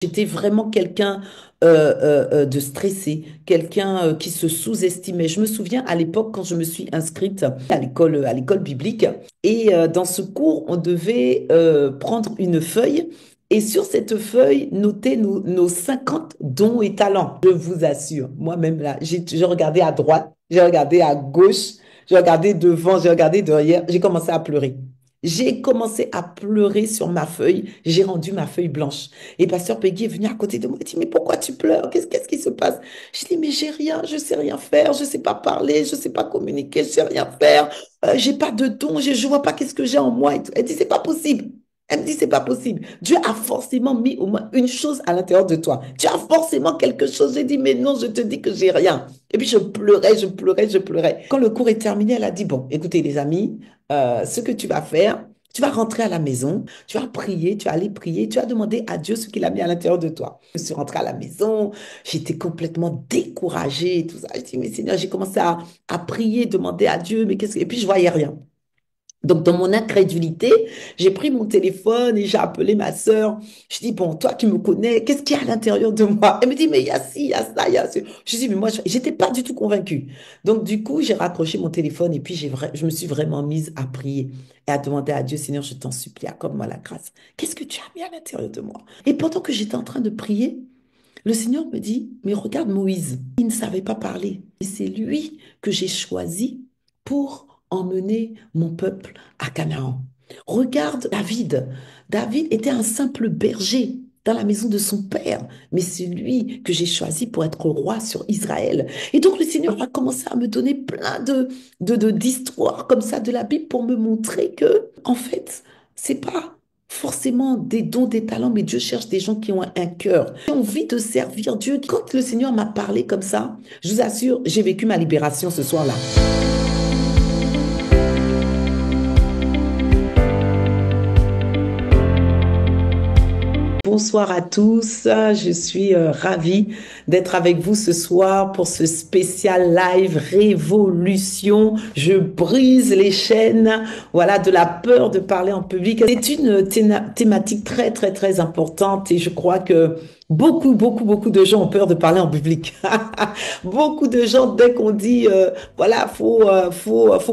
J'étais vraiment quelqu'un de stressé, quelqu'un qui se sous-estimait. Je me souviens à l'époque quand je me suis inscrite à l'école biblique et dans ce cours, on devait prendre une feuille et sur cette feuille, noter nos 50 dons et talents. Je vous assure, moi-même là, j'ai regardé à droite, j'ai regardé à gauche, j'ai regardé devant, j'ai regardé derrière, j'ai commencé à pleurer. J'ai commencé à pleurer sur ma feuille, j'ai rendu ma feuille blanche. Et pasteur Peggy est venu à côté de moi et dit, mais pourquoi tu pleures? Qu'est-ce qui se passe? Je dis, mais j'ai rien, je sais rien faire, je sais pas parler, je sais pas communiquer, je sais rien faire, j'ai pas de don, je vois pas qu'est-ce que j'ai en moi. Et tout. Elle dit, c'est pas possible. Elle me dit, c'est pas possible. Dieu a forcément mis au moins une chose à l'intérieur de toi. Tu as forcément quelque chose. J'ai dit, mais non, je te dis que j'ai rien. Et puis je pleurais, je pleurais, je pleurais. Quand le cours est terminé, elle a dit, bon, écoutez les amis, ce que tu vas faire, tu vas rentrer à la maison, tu vas prier, tu vas aller prier, tu vas demander à Dieu ce qu'il a mis à l'intérieur de toi. Je suis rentrée à la maison, j'étais complètement découragée et tout ça. Je dis, mais Seigneur, j'ai commencé à prier, demander à Dieu, mais qu'est-ce que... Et puis je voyais rien. Donc, dans mon incrédulité, j'ai pris mon téléphone et j'ai appelé ma sœur. Je dis, bon, toi qui me connais, qu'est-ce qu'il y a à l'intérieur de moi? Elle me dit, mais il y a ci, il y a ça, il y a ça. Je dis, mais moi, j'étais pas du tout convaincue. Donc, du coup, j'ai raccroché mon téléphone et puis je me suis vraiment mise à prier et à demander à Dieu, Seigneur, je t'en supplie, accorde-moi la grâce. Qu'est-ce que tu as mis à l'intérieur de moi? Et pendant que j'étais en train de prier, le Seigneur me dit, mais regarde Moïse, il ne savait pas parler. Et c'est lui que j'ai choisi pour emmener mon peuple à Canaan. Regarde David. David était un simple berger dans la maison de son père, mais c'est lui que j'ai choisi pour être roi sur Israël. Et donc le Seigneur a commencé à me donner plein d'histoires comme ça de la Bible pour me montrer que, en fait, c'est pas forcément des dons, des talents, mais Dieu cherche des gens qui ont un cœur, qui ont envie de servir Dieu. Quand le Seigneur m'a parlé comme ça, je vous assure, j'ai vécu ma libération ce soir-là. Bonsoir à tous, je suis ravie d'être avec vous ce soir pour ce spécial live Révolution. Je brise les chaînes, voilà, de la peur de parler en public. C'est une thématique très, très, très importante et je crois que beaucoup de gens ont peur de parler en public. Beaucoup de gens, dès qu'on dit, voilà, faut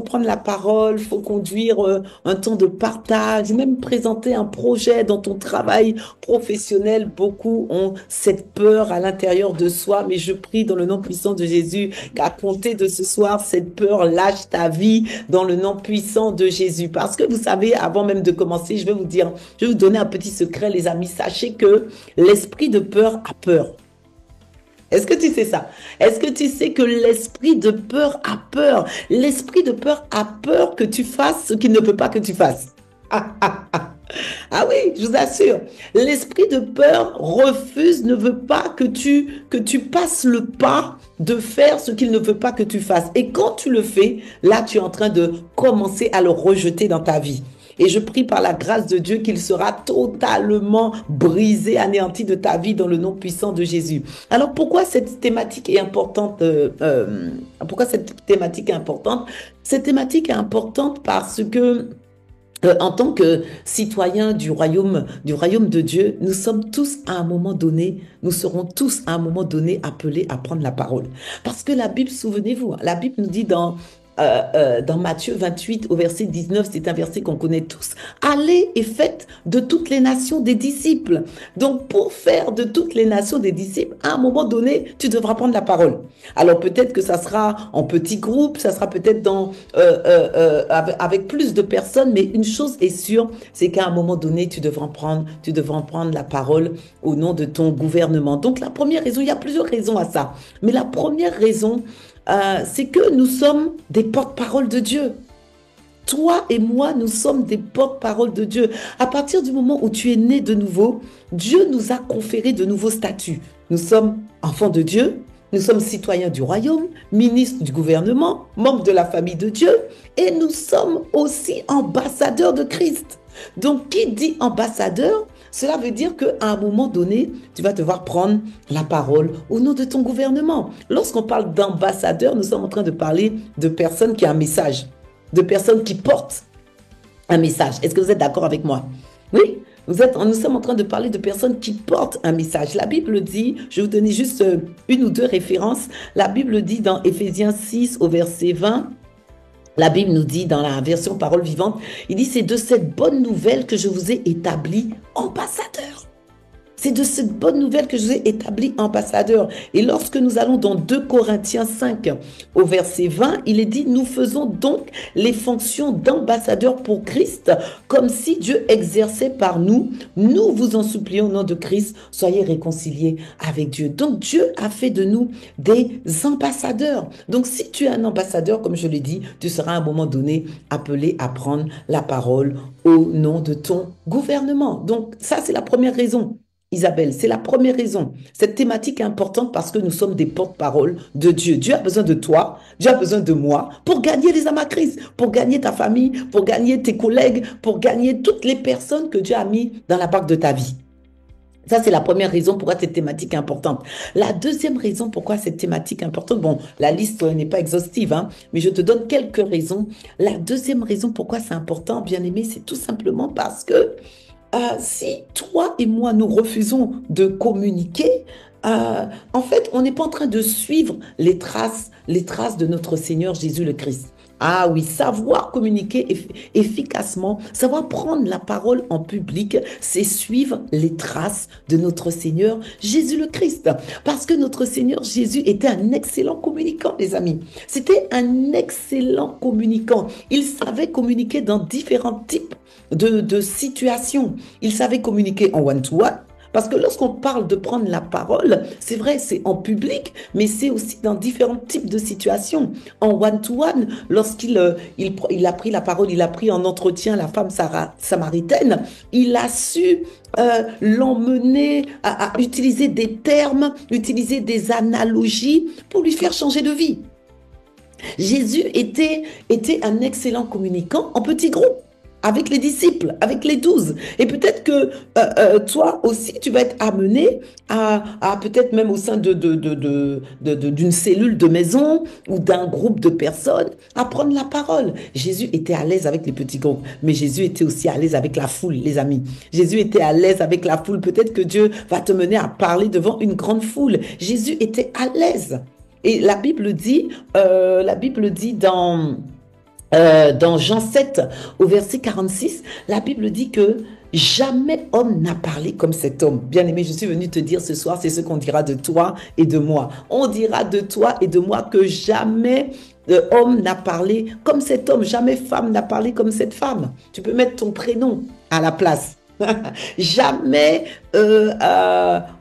prendre la parole, faut conduire un temps de partage, même présenter un projet dans ton travail professionnel, beaucoup ont cette peur à l'intérieur de soi, mais je prie dans le nom puissant de Jésus qu'à compter de ce soir, cette peur lâche ta vie dans le nom puissant de Jésus. Parce que vous savez, avant même de commencer, je vais vous donner un petit secret, les amis. Sachez que l'esprit de peur a peur. Est-ce que tu sais ça? Est-ce que tu sais que l'esprit de peur a peur? L'esprit de peur a peur que tu fasses ce qu'il ne peut pas que tu fasses. Ah oui, je vous assure. L'esprit de peur refuse, ne veut pas que tu passes le pas de faire ce qu'il ne veut pas que tu fasses. Et quand tu le fais, là, tu es en train de commencer à le rejeter dans ta vie. Et je prie par la grâce de Dieu qu'il sera totalement brisé, anéanti de ta vie dans le nom puissant de Jésus. Alors pourquoi cette thématique est importante pourquoi cette thématique est importante? Cette thématique est importante parce que en tant que citoyens du royaume de Dieu, nous sommes tous à un moment donné, nous serons tous à un moment donné appelés à prendre la parole. Parce que la Bible, souvenez-vous, la Bible nous dit dans Matthieu 28 au verset 19, c'est un verset qu'on connaît tous, allez et faites de toutes les nations des disciples. Donc pour faire de toutes les nations des disciples, à un moment donné, tu devras prendre la parole. Alors peut-être que ça sera en petits groupes, ça sera peut-être avec plus de personnes, mais une chose est sûre, c'est qu'à un moment donné, tu devras prendre la parole au nom de ton gouvernement. Donc la première raison, il y a plusieurs raisons à ça, mais la première raison, c'est que nous sommes des porte-parole de Dieu. Toi et moi, nous sommes des porte-parole de Dieu. À partir du moment où tu es né de nouveau, Dieu nous a conféré de nouveaux statuts. Nous sommes enfants de Dieu, nous sommes citoyens du royaume, ministres du gouvernement, membres de la famille de Dieu, et nous sommes aussi ambassadeurs de Christ. Donc, qui dit ambassadeur? Cela veut dire qu'à un moment donné, tu vas devoir prendre la parole au nom de ton gouvernement. Lorsqu'on parle d'ambassadeur, nous sommes en train de parler de personnes qui ont un message, de personnes qui portent un message. Est-ce que vous êtes d'accord avec moi? Oui? Nous sommes en train de parler de personnes qui portent un message. La Bible dit, je vais vous donner juste une ou deux références. La Bible dit dans Éphésiens 6 au verset 20, la Bible nous dit dans la version Parole vivante, il dit, c'est de cette bonne nouvelle que je vous ai établi ambassadeur. C'est de cette bonne nouvelle que je vous ai établi ambassadeur. Et lorsque nous allons dans 2 Corinthiens 5 au verset 20, il est dit, nous faisons donc les fonctions d'ambassadeur pour Christ, comme si Dieu exerçait par nous. Nous vous en supplions au nom de Christ, soyez réconciliés avec Dieu. Donc Dieu a fait de nous des ambassadeurs. Donc si tu es un ambassadeur, comme je l'ai dit, tu seras à un moment donné appelé à prendre la parole au nom de ton gouvernement. Donc ça, c'est la première raison. Isabelle, c'est la première raison. Cette thématique est importante parce que nous sommes des porte-parole de Dieu. Dieu a besoin de toi, Dieu a besoin de moi pour gagner les âmes à Christ, pour gagner ta famille, pour gagner tes collègues, pour gagner toutes les personnes que Dieu a mis dans la barque de ta vie. Ça, c'est la première raison pourquoi cette thématique est importante. La deuxième raison pourquoi cette thématique est importante, bon, la liste n'est pas exhaustive, hein, mais je te donne quelques raisons. La deuxième raison pourquoi c'est important, bien aimé, c'est tout simplement parce que si toi et moi, nous refusons de communiquer, en fait, on n'est pas en train de suivre les traces de notre Seigneur Jésus le Christ. Ah oui, savoir communiquer efficacement, savoir prendre la parole en public, c'est suivre les traces de notre Seigneur Jésus le Christ. Parce que notre Seigneur Jésus était un excellent communicant, les amis. C'était un excellent communicant. Il savait communiquer dans différents types de situations. Il savait communiquer en one-to-one. Parce que lorsqu'on parle de prendre la parole, c'est vrai, c'est en public, mais c'est aussi dans différents types de situations. En one-to-one, lorsqu'il il a pris la parole, il a pris en entretien la femme samaritaine, il a su l'emmener à utiliser des termes, utiliser des analogies pour lui faire changer de vie. Jésus était un excellent communicant en petit groupe, avec les disciples, avec les 12. Et peut-être que toi aussi, tu vas être amené à peut-être même au sein d'une cellule de maison ou d'un groupe de personnes, à prendre la parole. Jésus était à l'aise avec les petits groupes, mais Jésus était aussi à l'aise avec la foule, les amis. Jésus était à l'aise avec la foule. Peut-être que Dieu va te mener à parler devant une grande foule. Jésus était à l'aise. Et la Bible dit dans Jean 7, au verset 46, la Bible dit que jamais homme n'a parlé comme cet homme. Bien-aimé, je suis venu te dire ce soir, c'est ce qu'on dira de toi et de moi. On dira de toi et de moi que jamais homme n'a parlé comme cet homme, jamais femme n'a parlé comme cette femme. Tu peux mettre ton prénom à la place. Jamais, on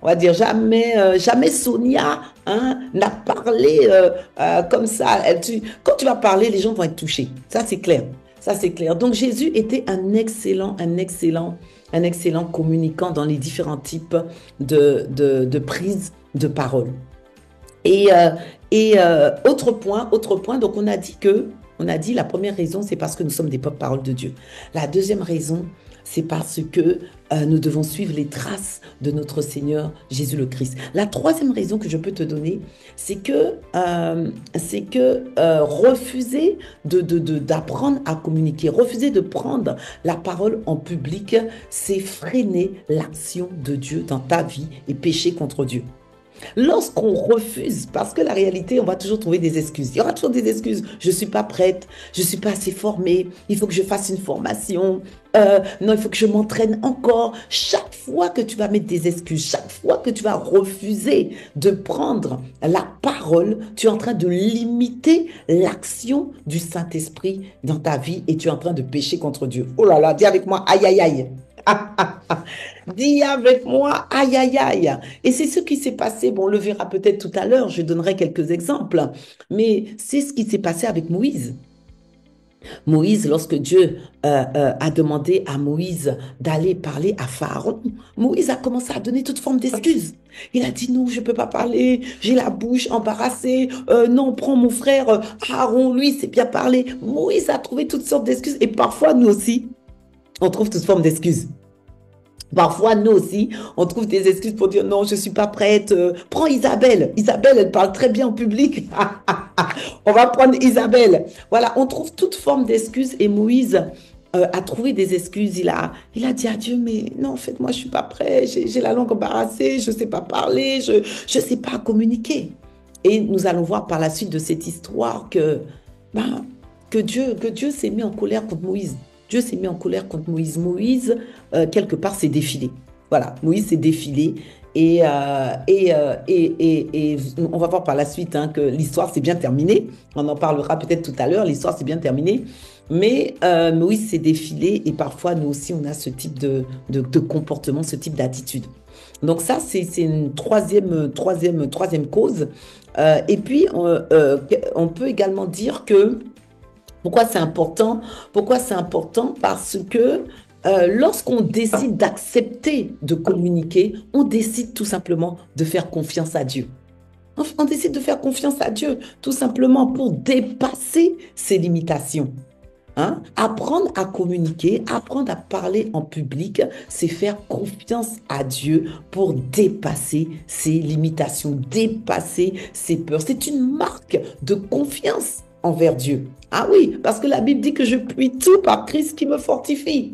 va dire, jamais Sonia n'a parlé comme ça. Quand tu vas parler, les gens vont être touchés. Ça, c'est clair. Ça, c'est clair. Donc, Jésus était un excellent communicant dans les différents types de prise de parole. Et autre point, donc on a dit la première raison, c'est parce que nous sommes des porte-parole de Dieu. La deuxième raison, c'est parce que nous devons suivre les traces de notre Seigneur Jésus le Christ. La troisième raison que je peux te donner, c'est que refuser d'apprendre à communiquer, refuser de prendre la parole en public, c'est freiner l'action de Dieu dans ta vie et pécher contre Dieu. Lorsqu'on refuse, parce que la réalité, on va toujours trouver des excuses. Il y aura toujours des excuses. Je ne suis pas prête, je ne suis pas assez formée, il faut que je fasse une formation, non, il faut que je m'entraîne encore. Chaque fois que tu vas mettre des excuses, chaque fois que tu vas refuser de prendre la parole, tu es en train de limiter l'action du Saint-Esprit dans ta vie et tu es en train de pécher contre Dieu. Oh là là, dis avec moi, aïe, aïe, aïe. Dis avec moi, aïe, aïe, aïe. Et c'est ce qui s'est passé, bon, on le verra peut-être tout à l'heure, je donnerai quelques exemples, mais c'est ce qui s'est passé avec Moïse. Moïse, lorsque Dieu a demandé à Moïse d'aller parler à Pharaon, Moïse a commencé à donner toute forme d'excuses. Il a dit non, je ne peux pas parler, j'ai la bouche embarrassée, non, prends mon frère Aaron, lui, c'est bien parler. Moïse a trouvé toutes sortes d'excuses et parfois nous aussi, on trouve toute forme d'excuses. Parfois, nous aussi, on trouve des excuses pour dire non, je ne suis pas prête. Prends Isabelle. Isabelle, elle parle très bien en public. On va prendre Isabelle. Voilà, on trouve toute forme d'excuses et Moïse a trouvé des excuses. Il a dit à Dieu, mais non, en fait, moi, je suis pas prêt. J'ai la langue embarrassée, je sais pas parler, je sais pas communiquer. Et nous allons voir par la suite de cette histoire ben, que Dieu s'est mis en colère contre Moïse. Dieu s'est mis en colère contre Moïse. Moïse, quelque part, s'est défilé. Voilà, Moïse s'est défilé. Et on va voir par la suite hein, que l'histoire s'est bien terminée. On en parlera peut-être tout à l'heure. L'histoire s'est bien terminée. Mais Moïse s'est défilé et parfois, nous aussi, on a ce type de comportement, ce type d'attitude. Donc ça, c'est une troisième cause. Et puis, on peut également dire que pourquoi c'est important? Pourquoi c'est important? Parce que lorsqu'on décide d'accepter de communiquer, on décide tout simplement de faire confiance à Dieu. On décide de faire confiance à Dieu, tout simplement pour dépasser ses limitations. Hein? Apprendre à communiquer, apprendre à parler en public, c'est faire confiance à Dieu pour dépasser ses limitations, dépasser ses peurs. C'est une marque de confiance envers Dieu. Ah oui, parce que la Bible dit que je puis tout par Christ qui me fortifie.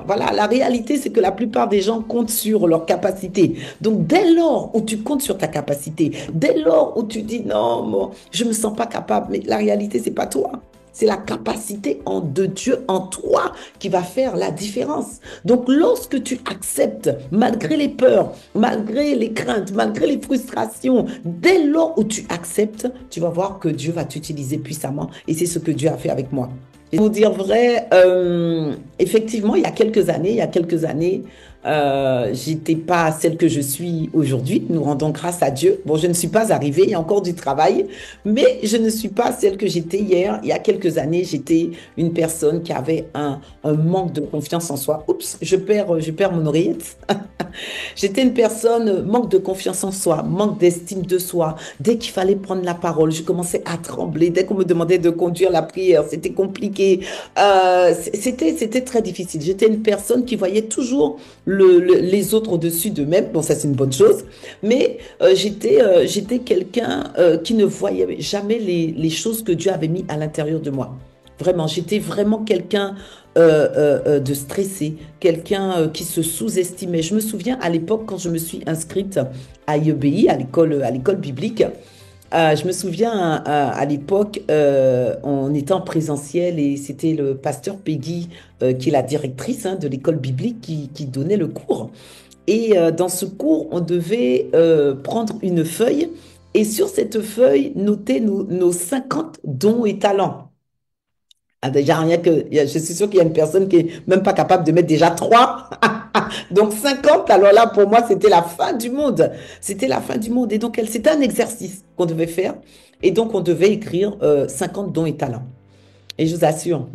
Voilà, la réalité, c'est que la plupart des gens comptent sur leur capacité. Donc, dès lors où tu comptes sur ta capacité, dès lors où tu dis non, moi, je ne me sens pas capable, mais la réalité, c'est pas toi. C'est la capacité de Dieu en toi qui va faire la différence. Donc, lorsque tu acceptes, malgré les peurs, malgré les craintes, malgré les frustrations, dès lors où tu acceptes, tu vas voir que Dieu va t'utiliser puissamment. Et c'est ce que Dieu a fait avec moi. Pour dire vrai, effectivement, il y a quelques années, j'étais pas celle que je suis aujourd'hui. Nous rendons grâce à Dieu. Bon, je ne suis pas arrivée, il y a encore du travail, mais je ne suis pas celle que j'étais hier. Il y a quelques années, j'étais une personne qui avait un manque de confiance en soi. Oups, je perds mon oreillette. J'étais une personne manque de confiance en soi, manque d'estime de soi. Dès qu'il fallait prendre la parole, je commençais à trembler. Dès qu'on me demandait de conduire la prière, c'était compliqué. C'était très difficile. J'étais une personne qui voyait toujours les autres au-dessus d'eux-mêmes. Bon, ça, c'est une bonne chose. Mais j'étais quelqu'un qui ne voyait jamais les choses que Dieu avait mis à l'intérieur de moi. Vraiment, j'étais vraiment quelqu'un de stressé, quelqu'un qui se sous-estimait. Je me souviens à l'époque, quand je me suis inscrite à IEBI, à l'école biblique, je me souviens à l'époque, on était en présentiel et c'était le pasteur Peggy, qui est la directrice hein, de l'école biblique, qui donnait le cours. Et dans ce cours, on devait prendre une feuille et sur cette feuille, noter nos 50 dons et talents. Ah, déjà, rien que, je suis sûre qu'il y a une personne qui est même pas capable de mettre déjà 3. Donc 50, alors là, pour moi, c'était la fin du monde. C'était la fin du monde. Et donc, c'était un exercice qu'on devait faire. Et donc, on devait écrire 50 dons et talents. Et je vous assure,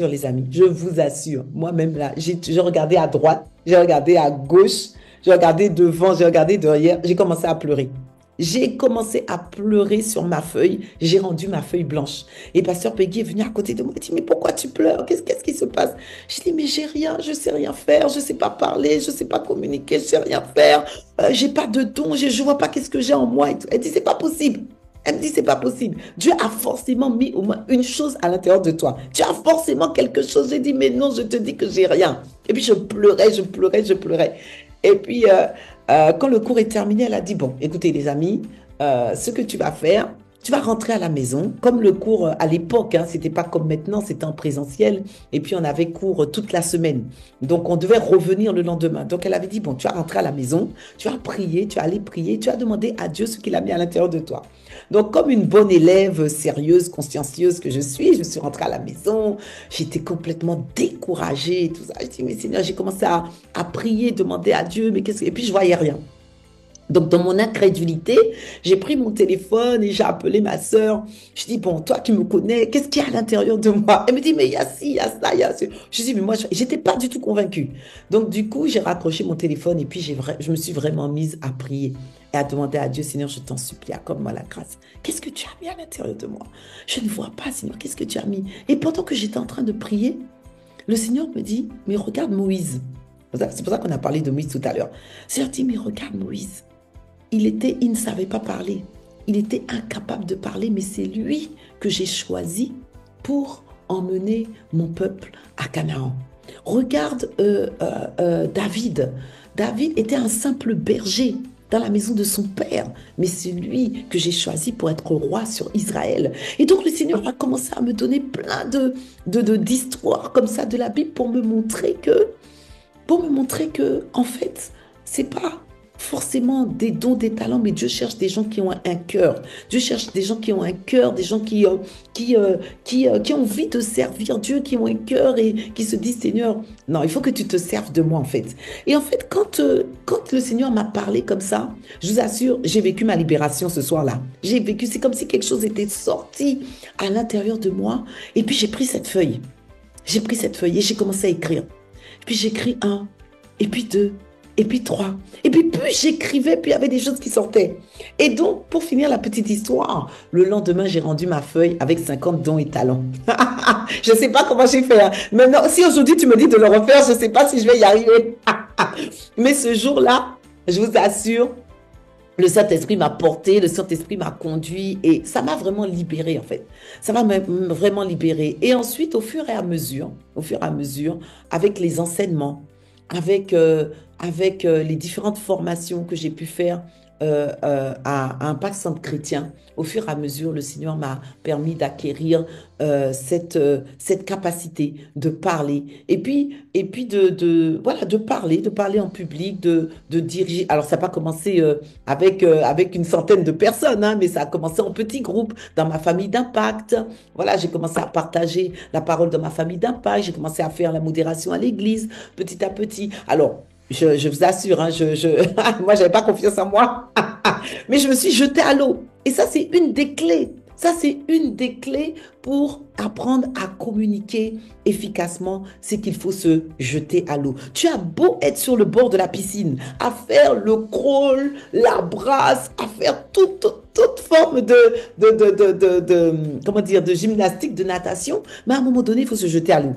les amis, je vous assure, moi-même là, j'ai regardé à droite, j'ai regardé à gauche, j'ai regardé devant, j'ai regardé derrière, j'ai commencé à pleurer. J'ai commencé à pleurer sur ma feuille. J'ai rendu ma feuille blanche. Et pasteur Peggy est venu à côté de moi et dit, mais pourquoi tu pleures? Qu'est-ce qui se passe? Je dis, mais j'ai rien, je sais rien faire, je sais pas parler, je sais pas communiquer, je sais rien faire. J'ai pas de don, je vois pas qu'est-ce que j'ai en moi. Et tout. Elle dit, c'est pas possible. Elle me dit, c'est pas possible. Dieu a forcément mis au moins une chose à l'intérieur de toi. Tu as forcément quelque chose. J'ai dit, mais non, je te dis que j'ai rien. Et puis je pleurais, je pleurais, je pleurais. Et puis, quand le cours est terminé, elle a dit, bon, écoutez les amis, ce que tu vas faire, tu vas rentrer à la maison, comme le cours à l'époque, hein, c'était pas comme maintenant, c'était en présentiel, et puis on avait cours toute la semaine. Donc on devait revenir le lendemain. Donc elle avait dit, bon, tu vas rentrer à la maison, tu vas prier, tu vas aller prier, tu vas demander à Dieu ce qu'il a mis à l'intérieur de toi. Donc comme une bonne élève sérieuse, consciencieuse que je suis rentrée à la maison, j'étais complètement découragée et tout ça. Je dis, mais Seigneur, j'ai commencé à prier, demander à Dieu, mais qu'est-ce que... Et puis je voyais rien. Donc, dans mon incrédulité, j'ai pris mon téléphone et j'ai appelé ma sœur. Je dis, bon, toi qui me connais, qu'est-ce qu'il y a à l'intérieur de moi? Elle me dit, mais il y a ci, il y a ça, il y a ce. Je dis, mais moi, j'étais pas du tout convaincue. Donc, du coup, j'ai raccroché mon téléphone et puis je me suis vraiment mise à prier et à demander à Dieu, Seigneur, je t'en supplie, accorde-moi la grâce. Qu'est-ce que tu as mis à l'intérieur de moi? Je ne vois pas, Seigneur, qu'est-ce que tu as mis? Et pendant que j'étais en train de prier, le Seigneur me dit, mais regarde Moïse. C'est pour ça qu'on a parlé de Moïse tout à l'heure. Le Seigneur dit, mais regarde Moïse. Il ne savait pas parler. Il était incapable de parler, mais c'est lui que j'ai choisi pour emmener mon peuple à Canaan. Regarde David. David était un simple berger dans la maison de son père, mais c'est lui que j'ai choisi pour être roi sur Israël. Et donc le Seigneur a commencé à me donner plein d'histoires comme ça de la Bible pour me montrer que, en fait, c'est pas forcément des dons, des talents, mais Dieu cherche des gens qui ont un cœur. Dieu cherche des gens qui ont un cœur, des gens qui ont envie de servir Dieu, qui ont un cœur et qui se disent, Seigneur, non, il faut que tu te serves de moi, en fait. Et en fait, quand le Seigneur m'a parlé comme ça, je vous assure, j'ai vécu ma libération ce soir-là. J'ai vécu, c'est comme si quelque chose était sorti à l'intérieur de moi. Et puis, j'ai pris cette feuille. J'ai pris cette feuille et j'ai commencé à écrire. Puis j'écris un, et puis deux, et puis trois. Et puis plus j'écrivais, plus il y avait des choses qui sortaient. Et donc, pour finir la petite histoire, le lendemain, j'ai rendu ma feuille avec 50 dons et talents. Je ne sais pas comment j'ai fait, hein. Maintenant, si aujourd'hui tu me dis de le refaire, je ne sais pas si je vais y arriver. Mais ce jour-là, je vous assure, le Saint-Esprit m'a porté, le Saint-Esprit m'a conduit et ça m'a vraiment libéré en fait. Ça m'a vraiment libéré. Et ensuite, au fur et à mesure, avec les enseignements, avec les différentes formations que j'ai pu faire à Impact Centre Chrétien, au fur et à mesure, le Seigneur m'a permis d'acquérir cette capacité de parler et puis voilà, de parler en public, de diriger. Alors, ça n'a pas commencé avec une centaine de personnes, hein, mais ça a commencé en petits groupes dans ma famille d'Impact. Voilà, j'ai commencé à partager la parole dans ma famille d'Impact, j'ai commencé à faire la modération à l'église, petit à petit. Alors, je vous assure, hein, moi, j'avais pas confiance en moi, mais je me suis jetée à l'eau. Et ça, c'est une des clés. Ça, c'est une des clés pour apprendre à communiquer efficacement, c'est qu'il faut se jeter à l'eau. Tu as beau être sur le bord de la piscine, à faire le crawl, la brasse, à faire toute forme comment dire, de gymnastique, de natation, mais à un moment donné, il faut se jeter à l'eau.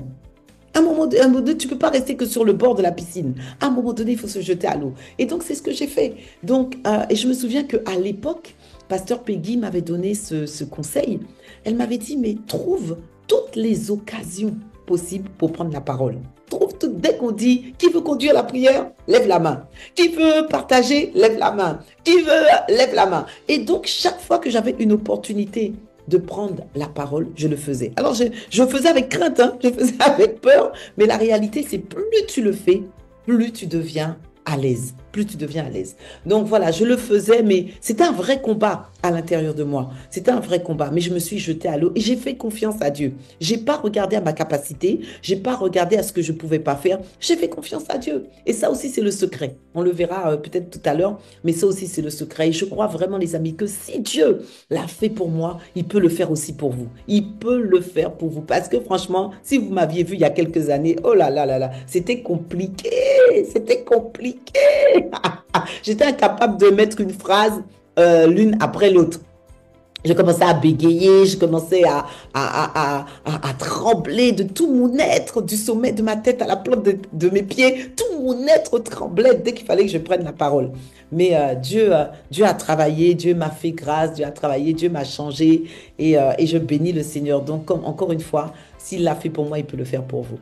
À un moment donné, tu ne peux pas rester que sur le bord de la piscine. À un moment donné, il faut se jeter à l'eau. Et donc, c'est ce que j'ai fait. Donc, et je me souviens qu'à l'époque, Pasteur Peggy m'avait donné ce conseil. Elle m'avait dit, mais trouve toutes les occasions possibles pour prendre la parole. Trouve tout, dès qu'on dit, qui veut conduire la prière, lève la main. Qui veut partager, lève la main. Qui veut, lève la main. Et donc, chaque fois que j'avais une opportunité de prendre la parole, je le faisais. Alors, je faisais avec crainte, hein, je faisais avec peur, mais la réalité, c'est plus tu le fais, plus tu deviens à l'aise, plus tu deviens à l'aise. Donc voilà, je le faisais, mais c'était un vrai combat à l'intérieur de moi. C'était un vrai combat, mais je me suis jetée à l'eau et j'ai fait confiance à Dieu. J'ai pas regardé à ma capacité, j'ai pas regardé à ce que je pouvais pas faire. J'ai fait confiance à Dieu. Et ça aussi, c'est le secret. On le verra peut-être tout à l'heure, mais ça aussi, c'est le secret. Et je crois vraiment, les amis, que si Dieu l'a fait pour moi, il peut le faire aussi pour vous. Il peut le faire pour vous. Parce que franchement, si vous m'aviez vu il y a quelques années, oh là là là là, c'était compliqué. C'était compliqué. J'étais incapable de mettre une phrase l'une après l'autre. Je commençais à bégayer, je commençais à trembler de tout mon être, du sommet de ma tête à la plante de mes pieds. Tout mon être tremblait dès qu'il fallait que je prenne la parole. Mais Dieu a travaillé, Dieu m'a fait grâce, Dieu a travaillé, Dieu m'a changé et je bénis le Seigneur. Donc, encore une fois, s'il l'a fait pour moi, il peut le faire pour vous.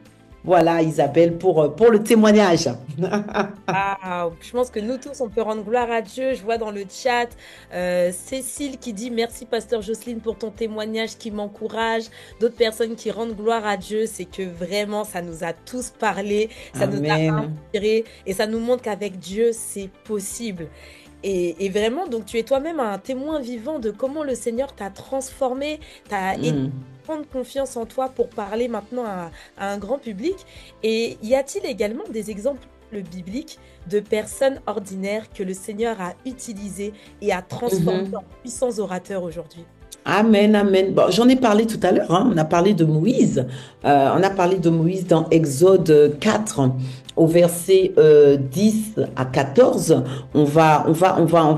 Voilà, Isabelle, pour le témoignage. Ah, je pense que nous tous, on peut rendre gloire à Dieu. Je vois dans le chat Cécile qui dit merci, Pasteur Jocelyne, pour ton témoignage qui m'encourage. D'autres personnes qui rendent gloire à Dieu, c'est que vraiment, ça nous a tous parlé, ça nous a Amen. inspiré et ça nous montre qu'avec Dieu, c'est possible. Et vraiment, donc tu es toi-même un témoin vivant de comment le Seigneur t'a transformé, t'a aidé Mm. à prendre confiance en toi pour parler maintenant à un grand public. Et y a-t-il également des exemples bibliques de personnes ordinaires que le Seigneur a utilisées et a transformées en Mhm. puissants orateurs aujourd'hui? Amen, amen. Bon, j'en ai parlé tout à l'heure, hein. On a parlé de Moïse. On a parlé de Moïse dans Exode 4, au verset 10 à 14. On va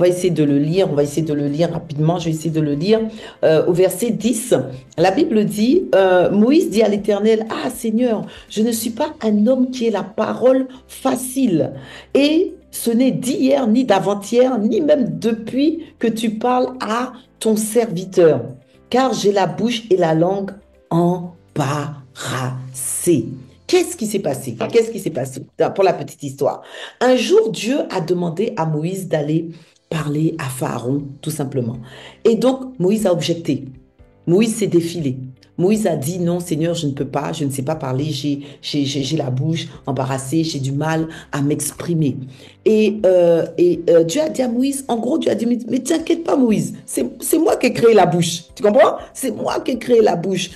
essayer de le lire. On va essayer de le lire rapidement. Je vais essayer de le lire. Au verset 10, la Bible dit, Moïse dit à l'Éternel, Ah Seigneur, je ne suis pas un homme qui ait la parole facile. Et ce n'est d'hier, ni d'avant-hier, ni même depuis que tu parles à ton serviteur, car j'ai la bouche et la langue embarrassées. Qu'est-ce qui s'est passé? Qu'est-ce qui s'est passé? Pour la petite histoire. Un jour, Dieu a demandé à Moïse d'aller parler à Pharaon, tout simplement. Et donc, Moïse a objecté. Moïse s'est défilé. Moïse a dit non, Seigneur, je ne peux pas, je ne sais pas parler, j'ai la bouche embarrassée, j'ai du mal à m'exprimer. Dieu a dit à Moïse, en gros, Dieu a dit, mais t'inquiète pas, Moïse, c'est moi qui ai créé la bouche. Tu comprends? C'est moi qui ai créé la bouche.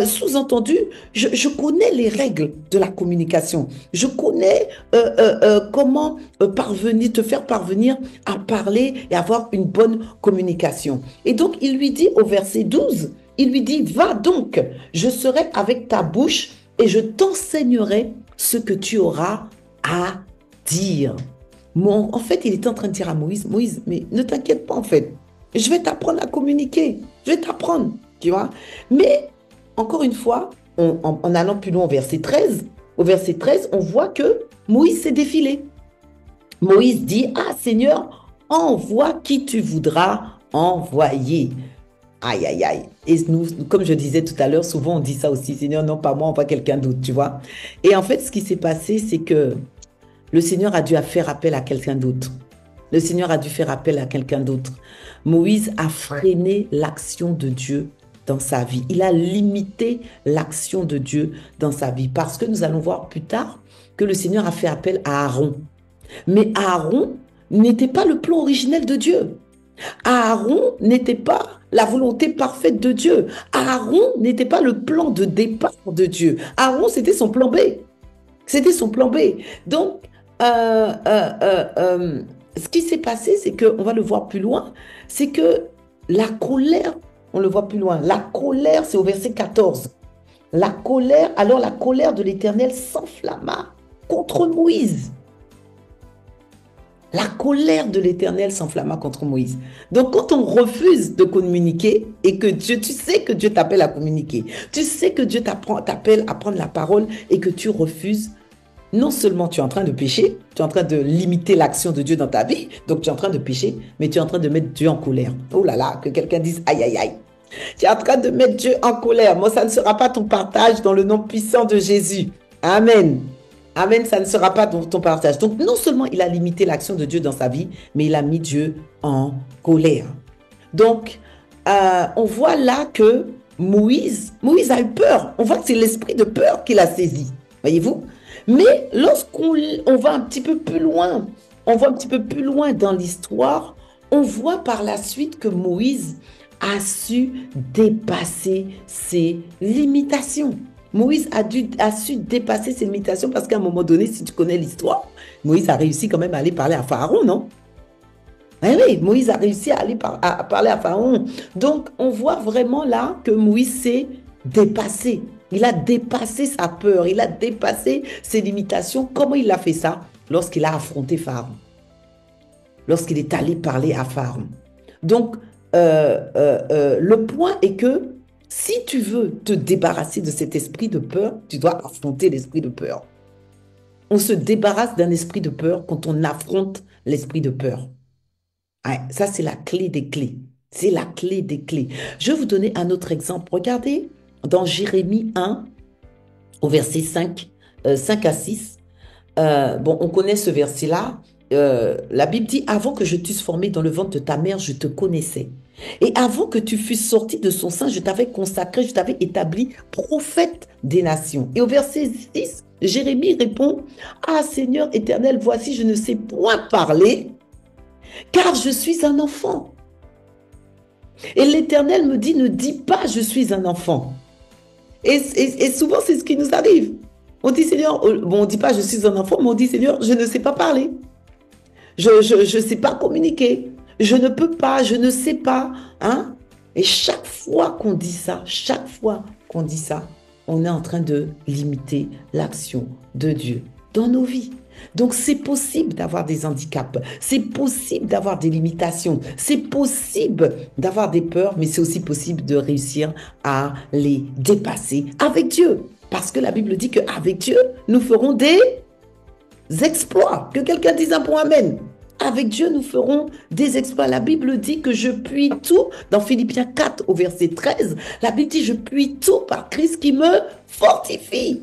Sous-entendu, je connais les règles de la communication. Je connais comment parvenir, te faire parvenir à parler et avoir une bonne communication. Et donc, il lui dit au verset 12, il lui dit, va donc, je serai avec ta bouche et je t'enseignerai ce que tu auras à dire. En fait, il était en train de dire à Moïse, Moïse, mais ne t'inquiète pas en fait, je vais t'apprendre à communiquer, je vais t'apprendre, tu vois. Mais, encore une fois, en allant plus loin au verset 13, on voit que Moïse s'est défilé. Moïse dit, ah Seigneur, envoie qui tu voudras envoyer. Aïe, aïe, aïe. Et nous, comme je disais tout à l'heure, souvent on dit ça aussi, Seigneur, non pas moi, on voit quelqu'un d'autre, tu vois. Et en fait, ce qui s'est passé, c'est que le Seigneur a dû faire appel à quelqu'un d'autre. Le Seigneur a dû faire appel à quelqu'un d'autre. Moïse a freiné l'action de Dieu dans sa vie. Il a limité l'action de Dieu dans sa vie. Parce que nous allons voir plus tard que le Seigneur a fait appel à Aaron. Mais Aaron n'était pas le plan originel de Dieu. Aaron n'était pas la volonté parfaite de Dieu. Aaron n'était pas le plan de départ de Dieu. Aaron, c'était son plan B. C'était son plan B. Donc, ce qui s'est passé, c'est que, on va le voir plus loin, c'est que la colère, on le voit plus loin, la colère, c'est au verset 14. Alors la colère de l'Éternel s'enflamma contre Moïse. La colère de l'Éternel s'enflamma contre Moïse. Donc, quand on refuse de communiquer et que Dieu, tu sais que Dieu t'appelle à communiquer, tu sais que Dieu t'appelle à prendre la parole et que tu refuses, non seulement tu es en train de pécher, tu es en train de limiter l'action de Dieu dans ta vie, donc tu es en train de pécher, mais tu es en train de mettre Dieu en colère. Oh là là, que quelqu'un dise aïe aïe aïe. Tu es en train de mettre Dieu en colère. Moi, ça ne sera pas ton partage dans le nom puissant de Jésus. Amen. Amen, ça ne sera pas ton partage. Donc, non seulement il a limité l'action de Dieu dans sa vie, mais il a mis Dieu en colère. Donc, on voit là que Moïse a eu peur. On voit que c'est l'esprit de peur qu'il a saisi. Voyez-vous? Mais lorsqu'on va un petit peu plus loin, dans l'histoire, on voit par la suite que Moïse a su dépasser ses limitations. Moïse a su dépasser ses limitations parce qu'à un moment donné, si tu connais l'histoire, Moïse a réussi quand même à aller parler à Pharaon, non? Oui, Moïse a réussi à aller parler à Pharaon. Donc, on voit vraiment là que Moïse s'est dépassé. Il a dépassé sa peur, il a dépassé ses limitations. Comment il a fait ça? Lorsqu'il a affronté Pharaon. Lorsqu'il est allé parler à Pharaon. Donc, le point est que si tu veux te débarrasser de cet esprit de peur, tu dois affronter l'esprit de peur. On se débarrasse d'un esprit de peur quand on affronte l'esprit de peur. Ouais, ça, c'est la clé des clés. C'est la clé des clés. Je vais vous donner un autre exemple. Regardez dans Jérémie 1, au verset 5 à 6. On connaît ce verset-là. La Bible dit, avant que je t'eusse formé dans le ventre de ta mère, je te connaissais. Et avant que tu fusses sorti de son sein, je t'avais consacré, je t'avais établi prophète des nations. Et au verset 6, Jérémie répond, ah Seigneur éternel, voici, je ne sais point parler, car je suis un enfant. Et l'Éternel me dit, ne dis pas, je suis un enfant. Et souvent, c'est ce qui nous arrive. On dit, Seigneur, on ne dit pas, je suis un enfant, mais on dit, Seigneur, je ne sais pas parler. Je ne sais pas communiquer. Je ne peux pas, je ne sais pas. Hein? Et chaque fois qu'on dit ça, on est en train de limiter l'action de Dieu dans nos vies. Donc, c'est possible d'avoir des handicaps, c'est possible d'avoir des limitations, c'est possible d'avoir des peurs, mais c'est aussi possible de réussir à les dépasser avec Dieu. Parce que la Bible dit qu'avec Dieu, nous ferons des exploits. Que quelqu'un dise un bon amen. Avec Dieu, nous ferons des exploits. La Bible dit que je puis tout. Dans Philippiens 4, au verset 13, la Bible dit, je puis tout par Christ qui me fortifie.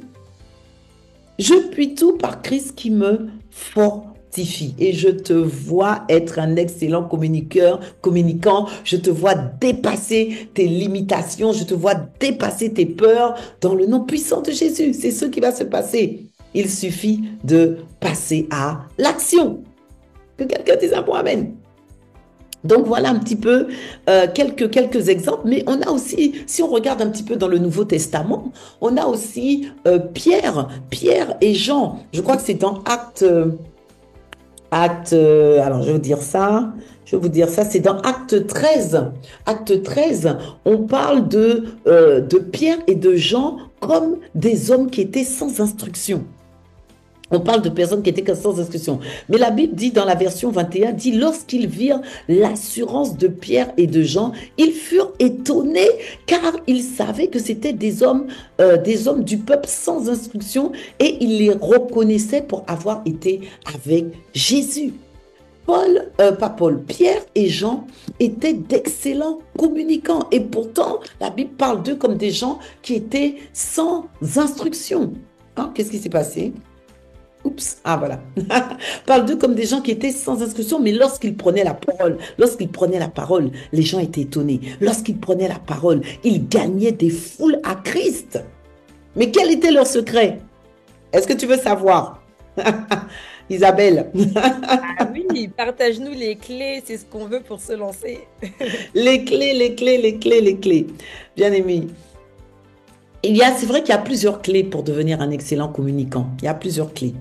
Je puis tout par Christ qui me fortifie. Et je te vois être un excellent communicant. Je te vois dépasser tes limitations. Je te vois dépasser tes peurs dans le nom puissant de Jésus. C'est ce qui va se passer. Il suffit de passer à l'action. Que quelqu'un dise un bon amen. Donc voilà un petit peu quelques exemples, mais on a aussi, si on regarde un petit peu dans le Nouveau Testament, on a aussi Pierre et Jean. Je crois que c'est dans alors je vais vous dire ça, c'est dans Acte 13. Acte 13, on parle de Pierre et de Jean comme des hommes qui étaient sans instruction. On parle de personnes qui étaient sans instruction. Mais la Bible dit dans la version 21, dit lorsqu'ils virent l'assurance de Pierre et de Jean, ils furent étonnés car ils savaient que c'était des hommes du peuple sans instruction et ils les reconnaissaient pour avoir été avec Jésus. Pierre et Jean étaient d'excellents communicants et pourtant la Bible parle d'eux comme des gens qui étaient sans instruction. Hein, qu'est-ce qui s'est passé? Oups, ah voilà. Parle d'eux comme des gens qui étaient sans instruction, mais lorsqu'ils prenaient la parole, les gens étaient étonnés. Lorsqu'ils prenaient la parole, ils gagnaient des foules à Christ. Mais quel était leur secret? Est-ce que tu veux savoir? Isabelle. Ah oui, partage-nous les clés, c'est ce qu'on veut pour se lancer. Les clés. Bien aimé. C'est vrai qu'il y a plusieurs clés pour devenir un excellent communicant. Il y a plusieurs clés.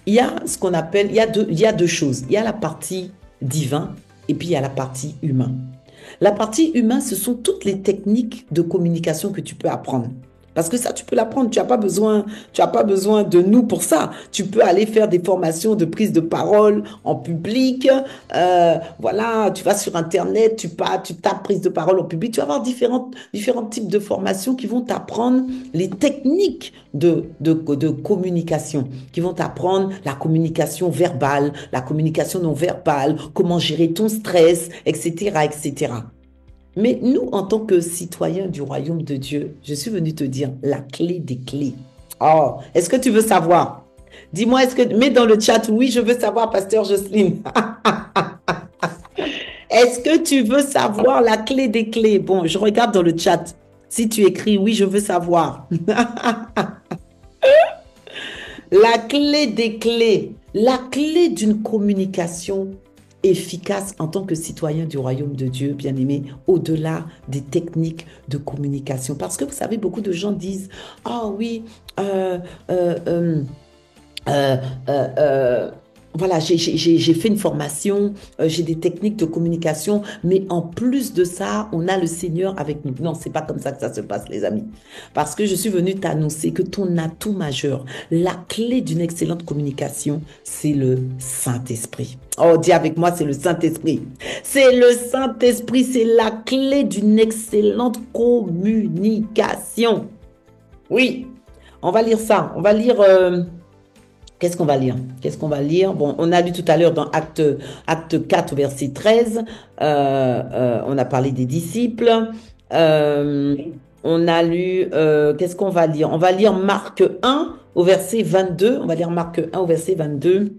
Il y a ce qu'on appelle, il y a deux choses. Il y a la partie divine et puis il y a la partie humaine. La partie humaine, ce sont toutes les techniques de communication que tu peux apprendre. Parce que ça, tu peux l'apprendre. Tu n'as pas besoin de nous pour ça. Tu peux aller faire des formations de prise de parole en public. Voilà, tu vas sur Internet, tu tapes prise de parole en public. Tu vas avoir différents types de formations qui vont t'apprendre les techniques de communication, qui vont t'apprendre la communication verbale, la communication non verbale, comment gérer ton stress, etc., etc. Mais nous, en tant que citoyens du royaume de Dieu, je suis venue te dire la clé des clés. Oh, est-ce que tu veux savoir? Dis-moi, mets dans le chat, oui, je veux savoir, Pasteur Jocelyne. Est-ce que tu veux savoir la clé des clés? Bon, je regarde dans le chat. Si tu écris, oui, je veux savoir. La clé des clés, la clé d'une communication efficace en tant que citoyen du royaume de Dieu, bien-aimé, au-delà des techniques de communication. Parce que vous savez, beaucoup de gens disent, « Ah oui, voilà, j'ai fait une formation, j'ai des techniques de communication, mais en plus de ça, on a le Seigneur avec nous. » Non, c'est pas comme ça que ça se passe, les amis. Parce que je suis venue t'annoncer que ton atout majeur, la clé d'une excellente communication, c'est le Saint-Esprit. Oh, dis avec moi, c'est le Saint-Esprit. C'est le Saint-Esprit, c'est la clé d'une excellente communication. Oui, on va lire ça. On va lire... Qu'est-ce qu'on va lire? Bon, on a lu tout à l'heure dans Acte 4, verset 13. On a parlé des disciples. On a lu... qu'est-ce qu'on va lire? On va lire Marc 1 au verset 22. On va lire Marc 1 au verset 22.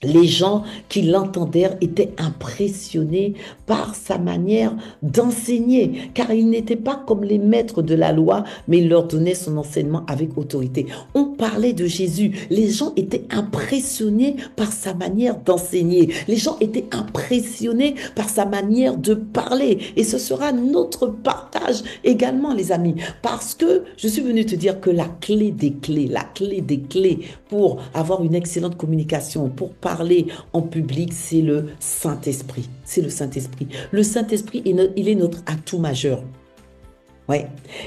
Les gens qui l'entendèrent étaient impressionnés par sa manière d'enseigner, car il n'était pas comme les maîtres de la loi, mais il leur donnait son enseignement avec autorité. On parlait de Jésus. Les gens étaient impressionnés par sa manière d'enseigner. Les gens étaient impressionnés par sa manière de parler. Et ce sera notre partage également, les amis, parce que je suis venue te dire que la clé des clés pour avoir une excellente communication, pour parler en public, c'est le Saint-Esprit. C'est le Saint-Esprit. Le Saint-Esprit, il est notre atout majeur. Ouais.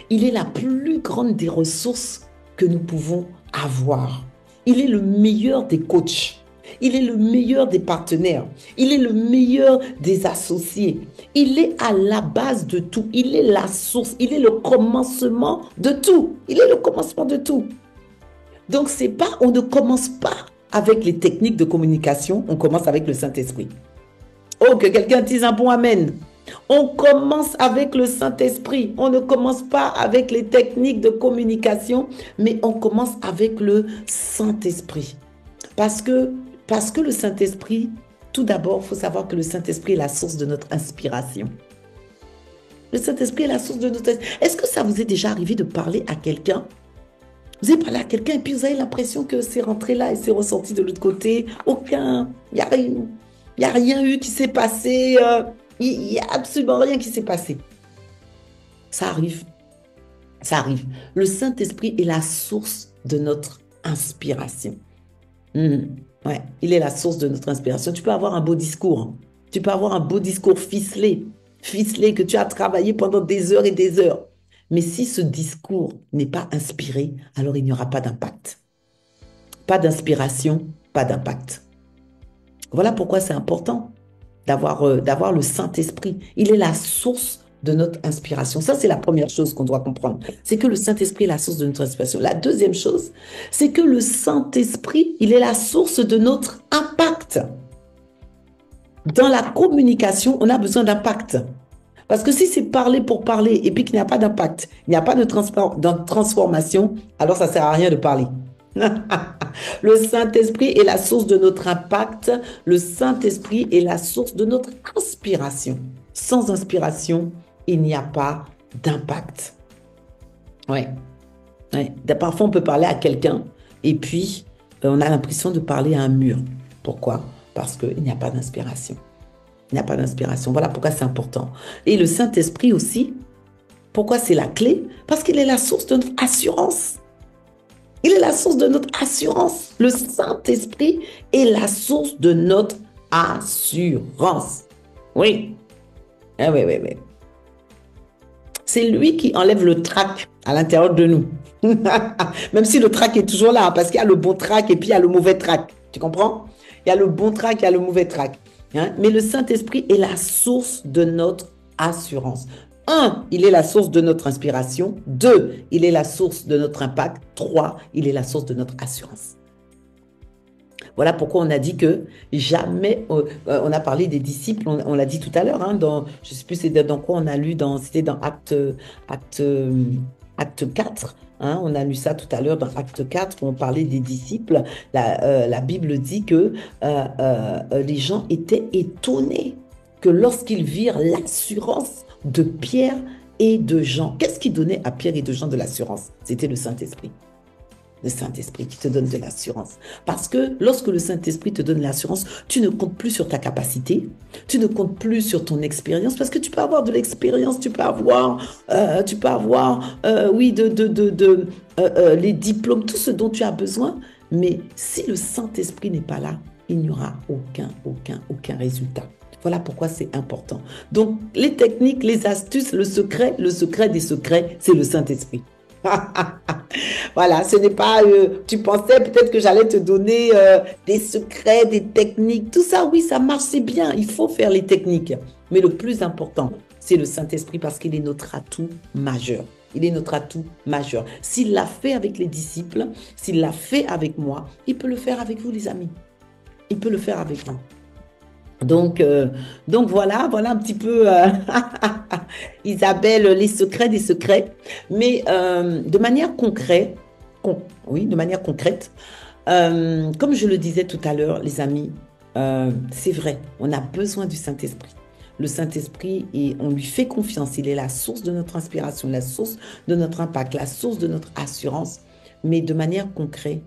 Il est la plus grande des ressources que nous pouvons avoir. Il est le meilleur des coachs. Il est le meilleur des partenaires. Il est le meilleur des associés. Il est à la base de tout. Il est la source. Il est le commencement de tout. Il est le commencement de tout. Donc, on ne commence pas avec les techniques de communication, on commence avec le Saint-Esprit. Oh, que quelqu'un dise un bon amen. On commence avec le Saint-Esprit. On ne commence pas avec les techniques de communication, mais on commence avec le Saint-Esprit. Parce que, parce que le Saint-Esprit, tout d'abord, il faut savoir que le Saint-Esprit est la source de notre inspiration. Le Saint-Esprit est la source de notre... Est-ce que ça vous est déjà arrivé de parler à quelqu'un? Vous avez parlé à quelqu'un et puis vous avez l'impression que c'est rentré là et c'est ressorti de l'autre côté. Aucun... Il n'y a rien eu qui s'est passé. Il n'y a absolument rien qui s'est passé. Ça arrive. Ça arrive. Le Saint-Esprit est la source de notre inspiration. Ouais, il est la source de notre inspiration. Tu peux avoir un beau discours. Hein. Tu peux avoir un beau discours ficelé, que tu as travaillé pendant des heures et des heures. Mais si ce discours n'est pas inspiré, alors il n'y aura pas d'impact. Pas d'inspiration, pas d'impact. Voilà pourquoi c'est important d'avoir le Saint-Esprit. Il est la source de notre inspiration. Ça, c'est la première chose qu'on doit comprendre. C'est que le Saint-Esprit est la source de notre inspiration. La deuxième chose, c'est que le Saint-Esprit, il est la source de notre impact. Dans la communication, on a besoin d'impact. Parce que si c'est parler pour parler et puis qu'il n'y a pas d'impact, il n'y a pas de transformation, alors ça ne sert à rien de parler. Le Saint-Esprit est la source de notre impact. Le Saint-Esprit est la source de notre inspiration. Sans inspiration, il n'y a pas d'impact. Ouais. Parfois, on peut parler à quelqu'un et puis on a l'impression de parler à un mur. Pourquoi? Parce qu'il n'y a pas d'inspiration. Il n'y a pas d'inspiration. Voilà pourquoi c'est important. Et le Saint-Esprit aussi, pourquoi c'est la clé? Parce qu'il est la source de notre assurance. Il est la source de notre assurance. Le Saint-Esprit est la source de notre assurance. Oui. Oui. C'est lui qui enlève le trac à l'intérieur de nous. Même si le trac est toujours là, parce qu'il y a le bon trac et puis il y a le mauvais trac. Tu comprends? Il y a le bon trac, il y a le mauvais trac. Hein? Mais le Saint-Esprit est la source de notre assurance. 1, il est la source de notre inspiration. 2, il est la source de notre impact. 3, il est la source de notre assurance. Voilà pourquoi on a dit que jamais, on a parlé des disciples, on l'a dit tout à l'heure, hein, je ne sais plus c'est dans quoi on a lu, c'était dans Acte 4, hein, on a lu ça tout à l'heure dans Acte 4, où on parlait des disciples. La Bible dit que les gens étaient étonnés que lorsqu'ils virent l'assurance de Pierre et de Jean. Qu'est-ce qui donnait à Pierre et de Jean de l'assurance? C'était le Saint-Esprit. Le Saint-Esprit qui te donne de l'assurance. Parce que lorsque le Saint-Esprit te donne l'assurance, tu ne comptes plus sur ta capacité, tu ne comptes plus sur ton expérience, parce que tu peux avoir de l'expérience, tu peux avoir les diplômes, tout ce dont tu as besoin. Mais si le Saint-Esprit n'est pas là, il n'y aura aucun résultat. Voilà pourquoi c'est important. Donc, les techniques, les astuces, le secret des secrets, c'est le Saint-Esprit. Voilà, ce n'est pas, tu pensais peut-être que j'allais te donner des secrets, des techniques, tout ça, oui, ça marche, c'est bien, il faut faire les techniques. Mais le plus important, c'est le Saint-Esprit parce qu'il est notre atout majeur. Il est notre atout majeur. S'il l'a fait avec les disciples, s'il l'a fait avec moi, il peut le faire avec vous, les amis. Il peut le faire avec vous. Donc voilà un petit peu, Isabelle, les secrets des secrets. Mais de manière concrète, comme je le disais tout à l'heure, les amis, c'est vrai, on a besoin du Saint-Esprit. Le Saint-Esprit, et on lui fait confiance, il est la source de notre inspiration, la source de notre impact, la source de notre assurance. Mais de manière concrète,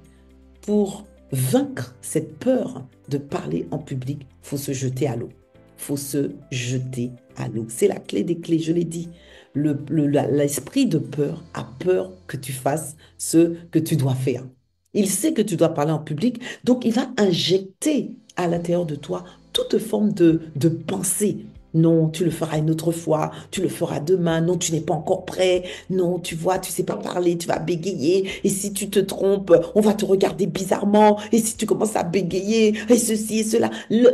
pour vaincre cette peur de parler en public, il faut se jeter à l'eau. Il faut se jeter à l'eau. C'est la clé des clés, je l'ai dit. L'esprit de peur a peur que tu fasses ce que tu dois faire. Il sait que tu dois parler en public, donc il va injecter à l'intérieur de toi toute forme de pensée. Non, tu le feras une autre fois, tu le feras demain, non, tu n'es pas encore prêt, non, tu vois, tu sais pas parler, tu vas bégayer, et si tu te trompes, on va te regarder bizarrement, et si tu commences à bégayer, et ceci et cela,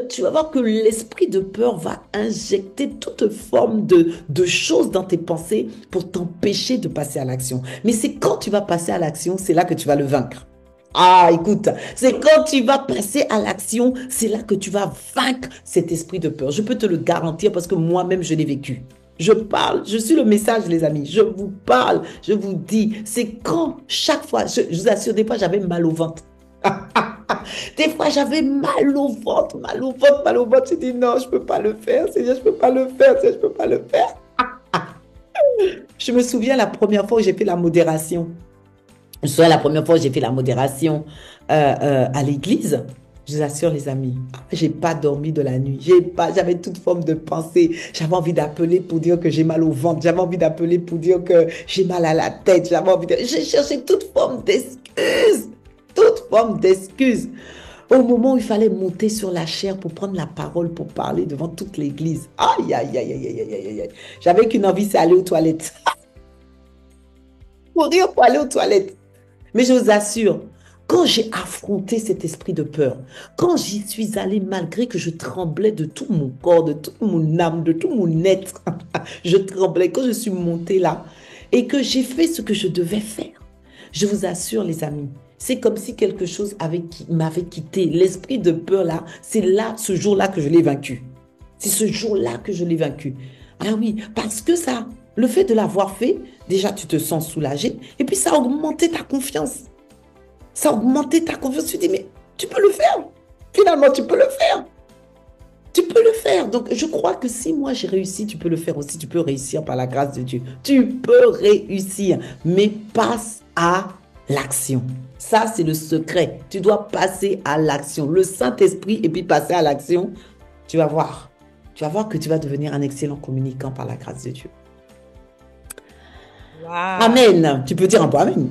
tu vas voir que l'esprit de peur va injecter toute forme de choses dans tes pensées pour t'empêcher de passer à l'action. Mais c'est quand tu vas passer à l'action, c'est là que tu vas le vaincre. Ah, écoute, c'est quand tu vas passer à l'action, c'est là que tu vas vaincre cet esprit de peur. Je peux te le garantir parce que moi-même, je l'ai vécu. Je parle, je suis le message, les amis. Je vous parle, je vous dis, c'est quand chaque fois, je vous assure, des fois, j'avais mal au ventre. Des fois, j'avais mal au ventre, mal au ventre, mal au ventre. J'ai dit non, je peux pas le faire, Seigneur, je peux pas le faire, Seigneur, je peux pas le faire. Je me souviens la première fois où j'ai fait la modération. Je me souviens la première fois où j'ai fait la modération à l'église. Je vous assure, les amis, j'ai pas dormi de la nuit. J'avais toute forme de pensée. J'avais envie d'appeler pour dire que j'ai mal au ventre. J'avais envie d'appeler pour dire que j'ai mal à la tête. J'ai cherché toute forme d'excuse. Toute forme d'excuse. Au moment où il fallait monter sur la chaire pour prendre la parole, pour parler devant toute l'église. Aïe, aïe, aïe, aïe, aïe, aïe, aïe, aïe. J'avais qu'une envie, c'est aller aux toilettes. Courir pour aller aux toilettes. Mais je vous assure, quand j'ai affronté cet esprit de peur, quand j'y suis allée malgré que je tremblais de tout mon corps, de toute mon âme, de tout mon être, je tremblais quand je suis montée là et que j'ai fait ce que je devais faire. Je vous assure, les amis, c'est comme si quelque chose m'avait quitté. L'esprit de peur là, c'est là, ce jour-là que je l'ai vaincu. C'est ce jour-là que je l'ai vaincu. Ah oui, parce que ça, le fait de l'avoir fait, déjà tu te sens soulagé et puis ça a augmenté ta confiance. Ça a augmenté ta confiance. Tu te dis, mais tu peux le faire. Finalement, tu peux le faire. Tu peux le faire. Donc, je crois que si moi j'ai réussi, tu peux le faire aussi. Tu peux réussir par la grâce de Dieu. Tu peux réussir, mais passe à l'action. Ça, c'est le secret. Tu dois passer à l'action. Le Saint-Esprit et puis passer à l'action. Tu vas voir. Tu vas voir que tu vas devenir un excellent communicant par la grâce de Dieu. Waouh! Amen. Tu peux dire un peu Amen.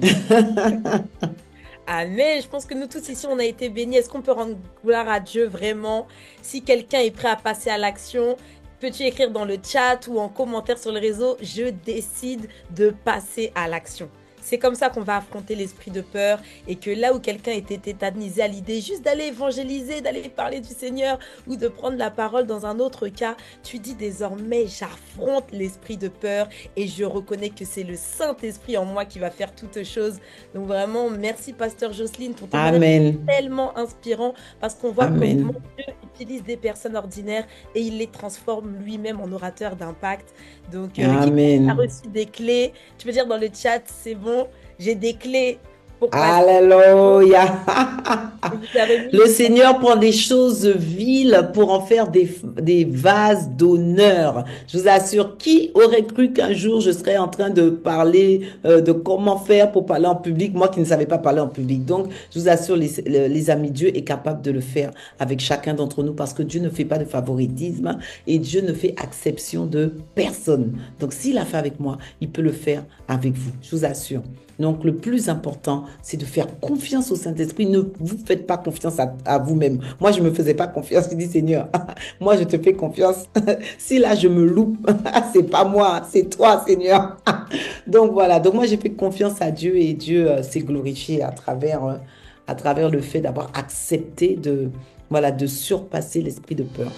Amen. Je pense que nous tous ici, on a été bénis. Est-ce qu'on peut rendre gloire à Dieu vraiment? Si quelqu'un est prêt à passer à l'action, peux-tu écrire dans le chat ou en commentaire sur le réseau, je décide de passer à l'action. C'est comme ça qu'on va affronter l'esprit de peur et que là où quelqu'un était tétanisé à l'idée juste d'aller évangéliser, d'aller parler du Seigneur ou de prendre la parole dans un autre cas, tu dis désormais j'affronte l'esprit de peur et je reconnais que c'est le Saint-Esprit en moi qui va faire toutes choses. Donc vraiment, merci Pasteur Jocelyne pour ton témoignage Amen. tellement inspirant parce qu'on voit comment Amen. Dieu utilise des personnes ordinaires et il les transforme lui-même en orateur d'impact. Donc, quiconque a Amen. reçu des clés, tu peux dire dans le chat, c'est bon, j'ai des clés pour passer. Alléluia. Et vous avez mis Le Seigneur prend des choses viles pour en faire des vases d'honneur. Je vous assure, qui aurait cru qu'un jour je serais en train de parler de comment faire pour parler en public, moi qui ne savais pas parler en public. Donc, je vous assure, les amis, Dieu est capable de le faire avec chacun d'entre nous parce que Dieu ne fait pas de favoritisme et Dieu ne fait exception de personne. Donc, s'il a fait avec moi, il peut le faire avec vous. Je vous assure. Donc, le plus important, c'est de faire confiance au Saint-Esprit. Ne vous faites pas confiance à vous-même. Moi, je ne me faisais pas confiance. Je dis, Seigneur, moi, je te fais confiance. Si là, je me loupe, c'est pas moi, c'est toi, Seigneur. Donc, voilà. Donc, moi, j'ai fait confiance à Dieu et Dieu s'est glorifié à travers le fait d'avoir accepté voilà, de surpasser l'esprit de peur.